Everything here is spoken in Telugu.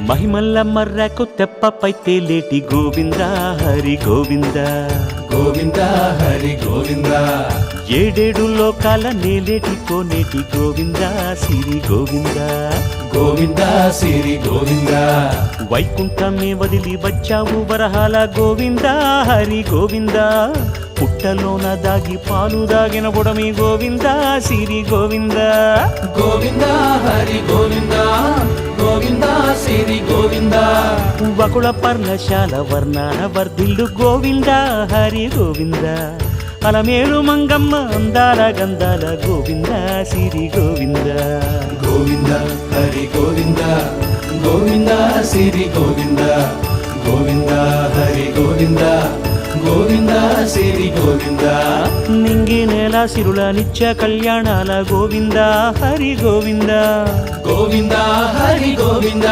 మహిమల్ల మర్రకు తెప్పపై తేలేటి గోవింద హరి గోవింద గోవింద హరి గోవింద ఏడేడు లోకాల నేలేటి కోనేటి గోవింద సిరి గోవింద గోవింద సిరి గోవింద వైకుంఠమే వదిలి వచ్చావు వరహాల గోవింద హరి గోవింద పుట్టలోన దాగి పాలు దాగిన బుడమి గోవింద సిరి గోవింద గోవింద హరి గోవింద గోవింద సిరి గోవింద వకుళ పర్ణశాల వర్ణాన వర్ధిల్లు గోవింద హరి గోవింద అలమేలు మంగమ్మ అందాల గంధాల గోవింద సిరి గోవింద గోవింద హరి గోవింద గోవింద సిరి గోవింద గోవింద హరి గోవింద గోవింద సిరి గోవింద నింగి నేల సిరుల నిత్య కళ్యాణాల గోవింద హరి గోవింద గోవింద హరి గోవింద